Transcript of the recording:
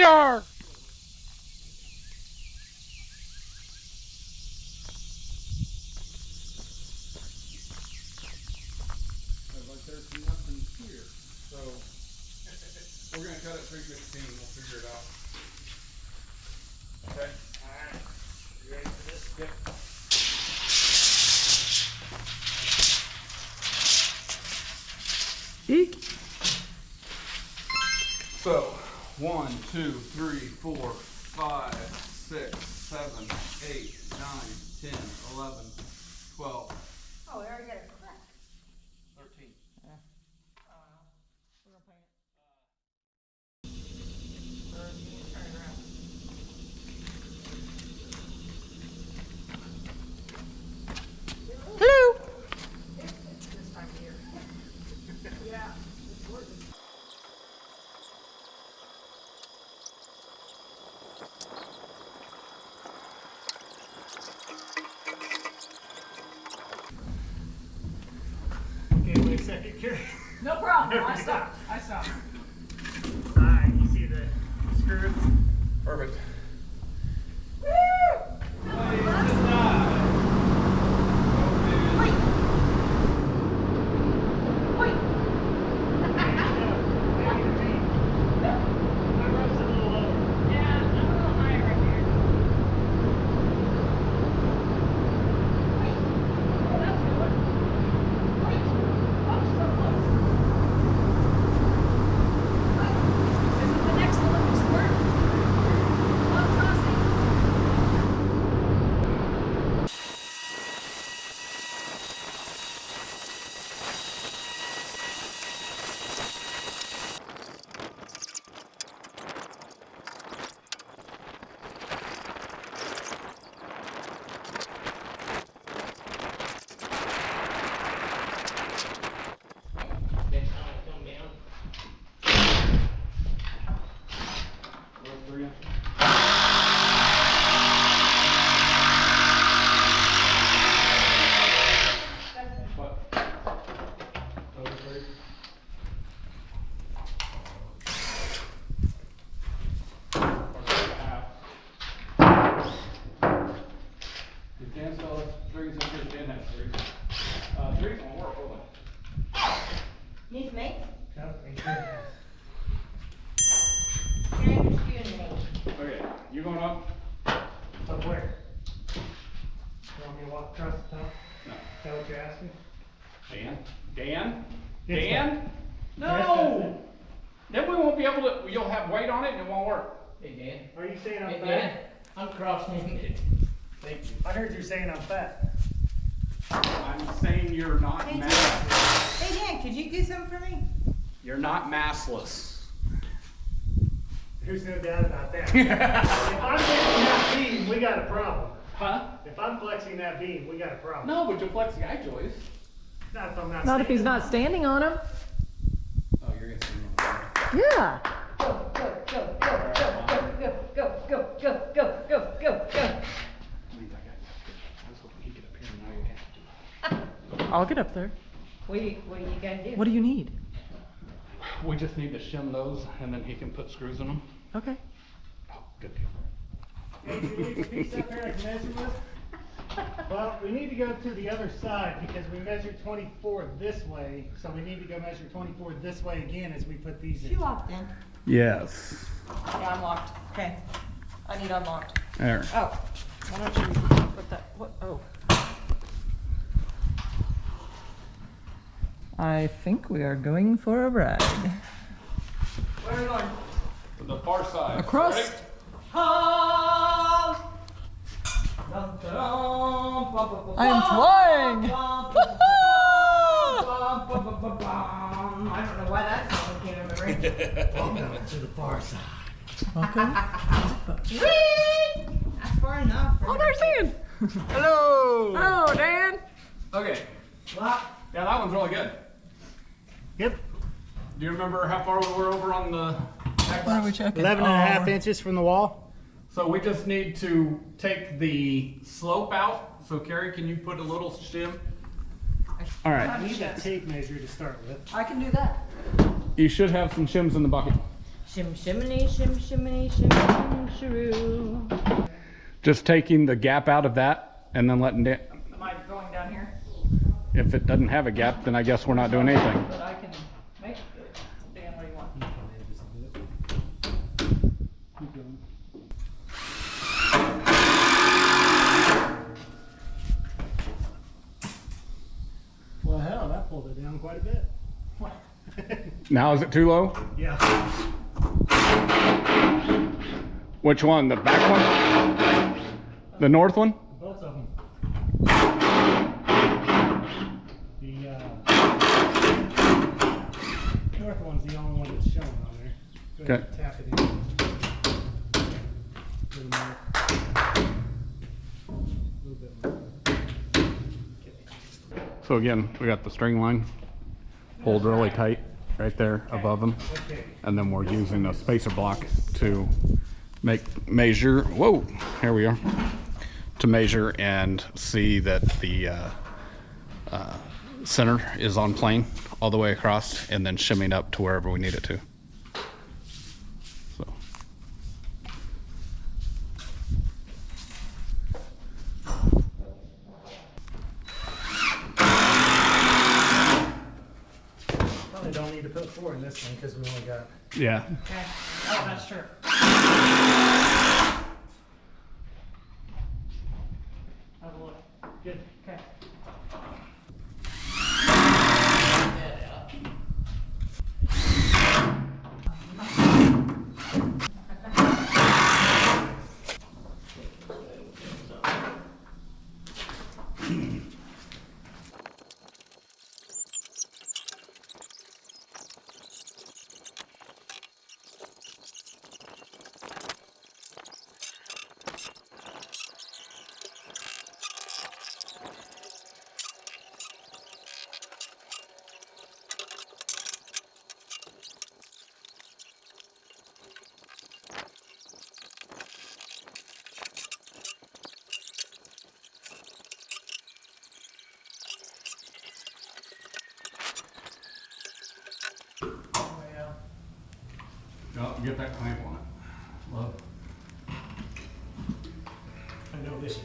Fire! Like there's nothing here, so we're gonna cut it 315. We'll figure it out. Okay. All right. You ready for this? Yep. Eek. So 1, 2, 3, 4, 5, 6, 7, 8, 9, 10, 11, 12, Oh, we already got a crack. 13. We're gonna paint Turn it around. it. Hello. This time of year. Yeah, it's working. Okay, wait a second, Carrie. No problem. I stopped. All right, you see the screw? Perfect. Next time I come down. You can still have threes if you can have threes. Threes won't work, will they? Need me? Yep, right there. Can you me? Okay, you going up? Up where? You want me to walk across the top? No. Is that what you're asking? Dan? Yes, Dan? Yes, that's No! it. Then we won't be able to, you'll have weight on it and it won't work. Hey Dan. Are you saying I'm Hey fat? Dan. I'm cross-named. Thank you. I heard you saying I'm fat. I'm saying you're not Hey, massless. Hey, Dan, could you do something for me? You're not massless. There's no doubt about that. If I'm flexing that beam, we got a problem. Huh? If I'm flexing that beam, we got a problem. No, but you'll flex the eye joist. Not if I'm not Not if he's standing. not standing on him. Oh, you're gonna see me. Yeah. Go, go, go, go, go, go, go, go, go, go, go, go, go. I was hoping he'd get up here and now you have to do I'll get up there. What are you gonna do? What do you need? it. We just need to shim those and then he can put screws in them. Okay. Oh, good deal. Hey, do you need a piece up here I can measure with? Well, we need to go to the other side because we measured 24 this way, so we need to go measure 24 this way again as we put these in. You locked in. Yes. Yeah, I'm locked. Okay. I need unlocked. There. Oh, why don't you put that, what, oh. I think we are going for a ride. Where are we going? To the far side. Across. Ready? Home! I am flying. I don't know why that song came in my brain. Welcome to the far side. Okay. Whee! That's far enough. Oh, there's Dan. Hello! Hello, Dan. Okay. Well, Yeah, that one's really good. Yep. Do you remember how far we were over on the... What are we checking? 11 and a half inches from the wall. So we just need to take the slope out. So Carrie, can you put a little shim? All right. I need a tape measure to start with. I can do that. You should have some shims in the bucket. Shim shiminy, shim shiminy, shim shim shiroo. Just taking the gap out of that and then letting it. Am I going down here? If it doesn't have a gap, then I guess we're not doing anything. But I can make it good. Dan, what do you want? Well, hell, that pulled it down quite a bit. Now is it too low? Yeah. Which one? The back one? The north one? Both of them. The north one's the only one that's showing on there. Go ahead and tap it in. To the north. A little bit more. Okay. So again, we got the string line pulled really tight right there above them. Okay. And then we're using a spacer block to measure, whoa, here we are, to measure and see that the center is on plane all the way across, and then shimming up to wherever we need it to. So. Probably don't need to put 4 in this one because we only got. Yeah. Okay. Oh, that's true. Have a look. Good. Okay. Oh, get that clamp on it. Love. I know this is